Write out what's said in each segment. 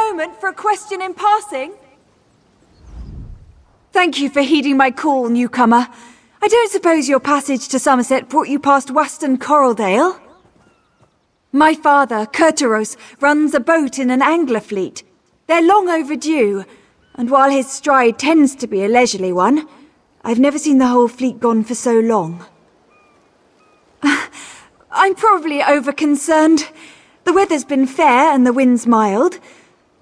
moment for a question in passing? Thank you for heeding my call, newcomer. I don't suppose your passage to Summerset brought you past Weston Coraldale? My father, Curteros, runs a boat in an angler fleet. They're long overdue, and while his stride tends to be a leisurely one, I've never seen the whole fleet gone for so long. I'm probably over-concerned. The weather's been fair and the wind's mild.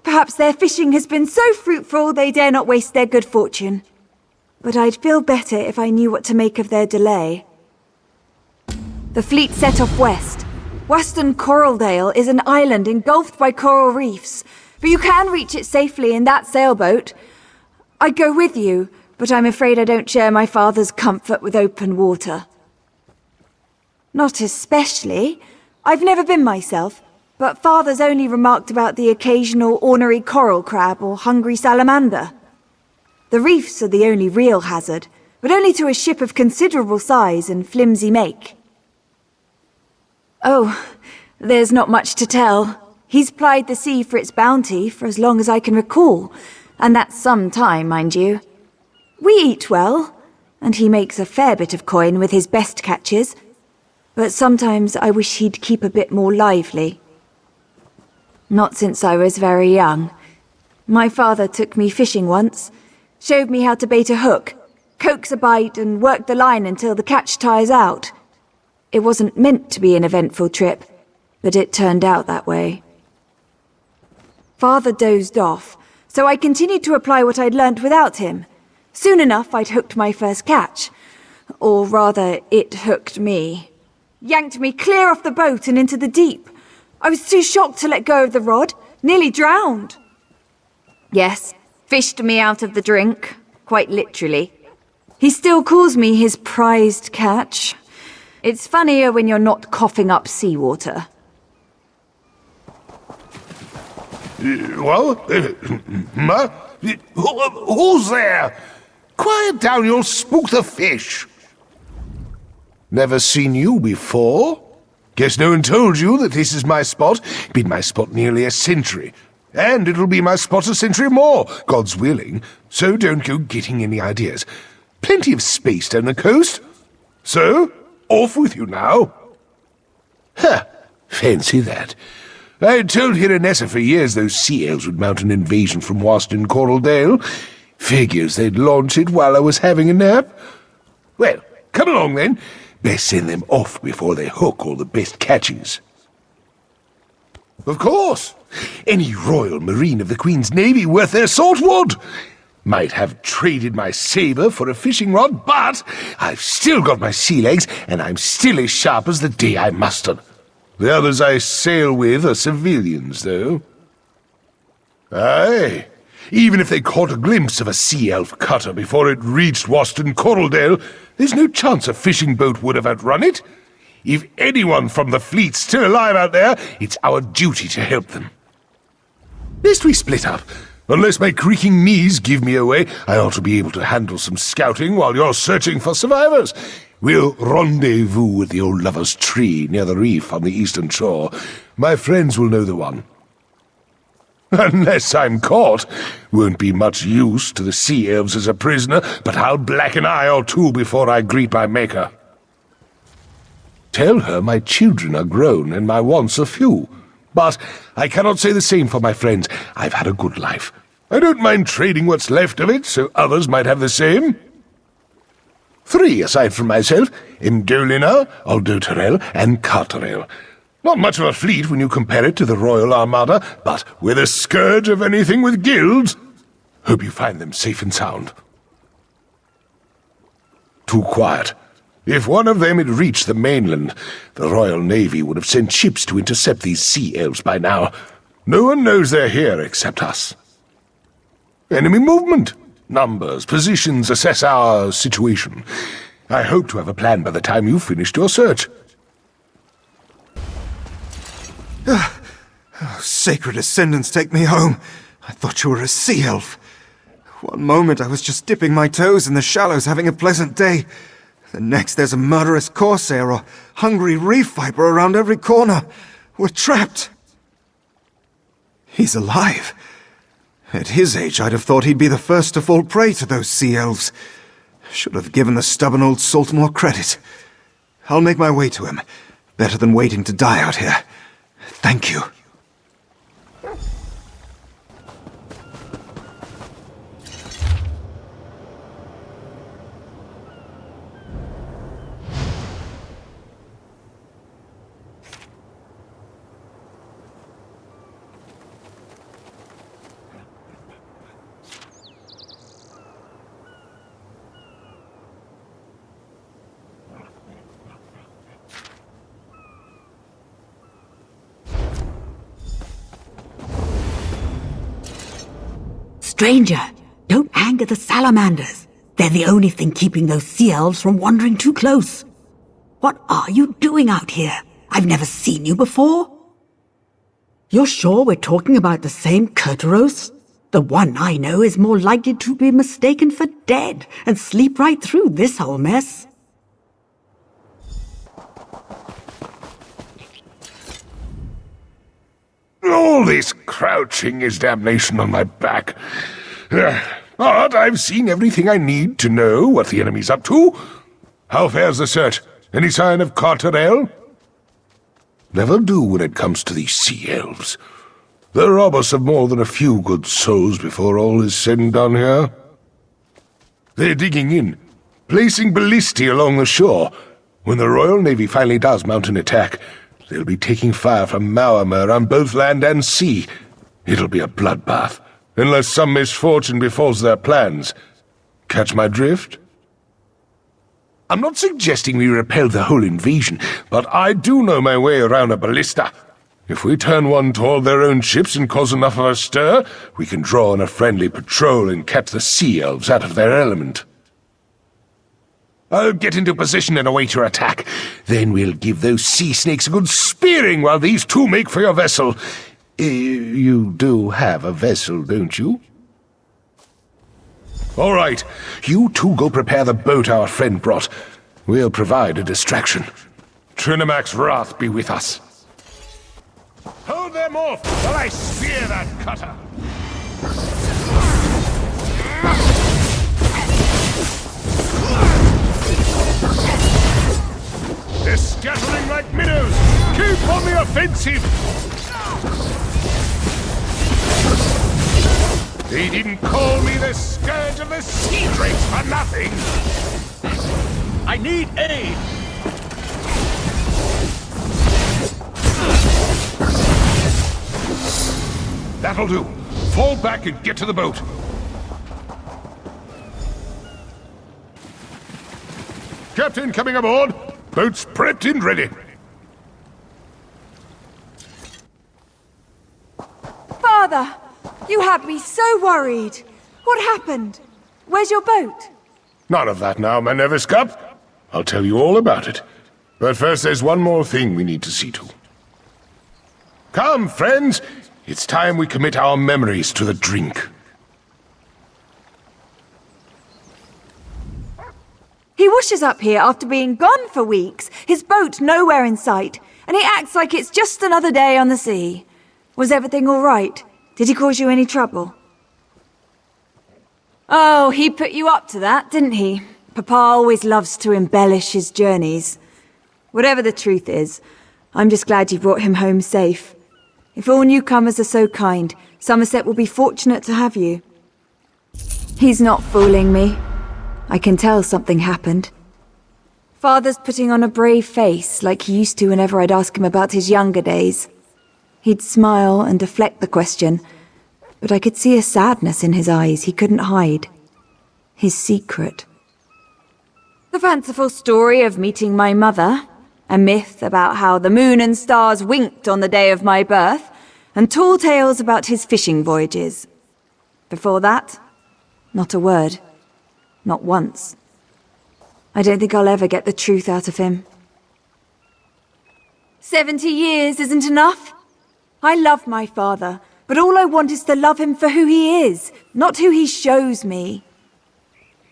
Perhaps their fishing has been so fruitful they dare not waste their good fortune. But I'd feel better if I knew what to make of their delay. The fleet set off west. Weston Coraldale is an island engulfed by coral reefs, but you can reach it safely in that sailboat. I'd go with you, but I'm afraid I don't share my father's comfort with open water. Not especially. I've never been myself, but father's only remarked about the occasional ornery coral crab or hungry salamander. The reefs are the only real hazard, but only to a ship of considerable size and flimsy make. Oh, there's not much to tell. He's plied the sea for its bounty for as long as I can recall, and that's some time, mind you. We eat well, and he makes a fair bit of coin with his best catches, but sometimes I wish he'd keep a bit more lively. Not since I was very young. My father took me fishing once, showed me how to bait a hook, coax a bite and work the line until the catch tires out. It wasn't meant to be an eventful trip, but it turned out that way. Father dozed off, so I continued to apply what I'd learnt without him. Soon enough I'd hooked my first catch. Or rather, it hooked me. Yanked me clear off the boat and into the deep. I was too shocked to let go of the rod, nearly drowned. Yes, fished me out of the drink, quite literally. He still calls me his prized catch. It's funnier when you're not coughing up seawater. Who's there? Quiet down, you'll spook the fish. Never seen you before? Guess no one told you that this is my spot. Been my spot nearly a century. And it'll be my spot a century more, God's willing. So don't go getting any ideas. Plenty of space down the coast. So, off with you now. Ha! Fancy that. I told Hiranessa for years those sea elves would mount an invasion from Weston Coraldale. Figures they'd launch it while I was having a nap. Well, come along then. Best send them off before they hook all the best catches. Of course. Any Royal Marine of the Queen's Navy worth their salt would. Might have traded my saber for a fishing rod, but I've still got my sea legs, and I'm still as sharp as the day I mustered. The others I sail with are civilians, though. Aye. Even if they caught a glimpse of a sea elf cutter before it reached Weston Coraldale, there's no chance a fishing boat would have outrun it. If anyone from the fleet's still alive out there, it's our duty to help them. Lest we split up. Unless my creaking knees give me away, I ought to be able to handle some scouting while you're searching for survivors. We'll rendezvous at the old lover's tree near the reef on the eastern shore. My friends will know the one. Unless I'm caught. Won't be much use to the sea elves as a prisoner, but I'll black an eye or two before I greet my maker. Tell her my children are grown and my wants are few. But I cannot say the same for my friends. I've had a good life. I don't mind trading what's left of it, so others might have the same. 3 aside from myself, Indolina, Aldoterel, and Carterel. Not much of a fleet when you compare it to the Royal Armada, but we're the scourge of anything with guilds. Hope you find them safe and sound. Too quiet. If one of them had reached the mainland, the Royal Navy would have sent ships to intercept these sea elves by now. No one knows they're here except us. Enemy movement. Numbers, positions, assess our situation. I hope to have a plan by the time you've finished your search. Sacred Ascendants, take me home. I thought you were a sea elf. One moment I was just dipping my toes in the shallows having a pleasant day. The next there's a murderous corsair or hungry reef viper around every corner. We're trapped. He's alive. At his age, I'd have thought he'd be the first to fall prey to those sea elves. Should have given the stubborn old salt more credit. I'll make my way to him. Better than waiting to die out here. Thank you. Stranger, don't anger the salamanders. They're the only thing keeping those sea elves from wandering too close. What are you doing out here? I've never seen you before. You're sure we're talking about the same Kurtaros? The one I know is more likely to be mistaken for dead and sleep right through this whole mess. All this crouching is damnation on my back. But I've seen everything I need to know what the enemy's up to. How fares the search? Any sign of Carterel? Never do when it comes to these sea elves. They'll rob us of more than a few good souls before all is said and done here. They're digging in, placing ballistae along the shore. When the Royal Navy finally does mount an attack, they'll be taking fire from Maormer on both land and sea. It'll be a bloodbath, unless some misfortune befalls their plans. Catch my drift? I'm not suggesting we repel the whole invasion, but I do know my way around a ballista. If we turn one toward their own ships and cause enough of a stir, we can draw on a friendly patrol and catch the sea elves out of their element. I'll get into position and await your attack. Then we'll give those sea snakes a good spearing while these two make for your vessel. You do have a vessel, don't you? All right, you two go prepare the boat our friend brought. We'll provide a distraction. Trinamac's wrath be with us. Hold them off while I spear that cutter. They're scattering like minnows! Keep on the offensive! They didn't call me the scourge of the sea drakes for nothing! I need aid! That'll do. Fall back and get to the boat. Captain coming aboard! Boat's prepped and ready. Father! You had me so worried. What happened? Where's your boat? None of that now, my Nevis Cup. I'll tell you all about it. But first there's one more thing we need to see to. Come, friends! It's time we commit our memories to the drink. He washes up here after being gone for weeks, his boat nowhere in sight, and he acts like it's just another day on the sea. Was everything all right? Did he cause you any trouble? Oh, he put you up to that, didn't he? Papa always loves to embellish his journeys. Whatever the truth is, I'm just glad you brought him home safe. If all newcomers are so kind, Summerset will be fortunate to have you. He's not fooling me. I can tell something happened. Father's putting on a brave face, like he used to whenever I'd ask him about his younger days. He'd smile and deflect the question, but I could see a sadness in his eyes he couldn't hide. His secret. The fanciful story of meeting my mother, a myth about how the moon and stars winked on the day of my birth, and tall tales about his fishing voyages. Before that, not a word. Not once. I don't think I'll ever get the truth out of him. 70 years isn't enough. I love my father, but all I want is to love him for who he is, not who he shows me.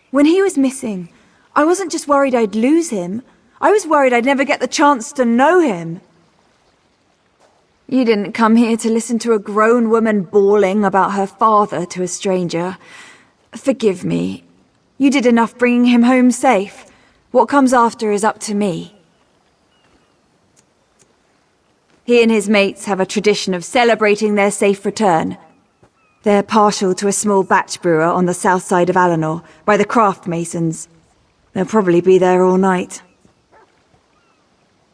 When he was missing, I wasn't just worried I'd lose him. I was worried I'd never get the chance to know him. You didn't come here to listen to a grown woman bawling about her father to a stranger. Forgive me. You did enough bringing him home safe. What comes after is up to me. He and his mates have a tradition of celebrating their safe return. They're partial to a small batch brewer on the south side of Alinor, by the craft masons. They'll probably be there all night.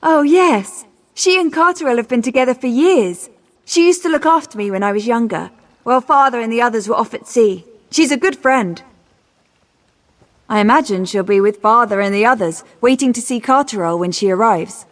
Oh, yes. She and Carterell have been together for years. She used to look after me when I was younger, while Father and the others were off at sea. She's a good friend. I imagine she'll be with Father and the others, waiting to see Carterell when she arrives.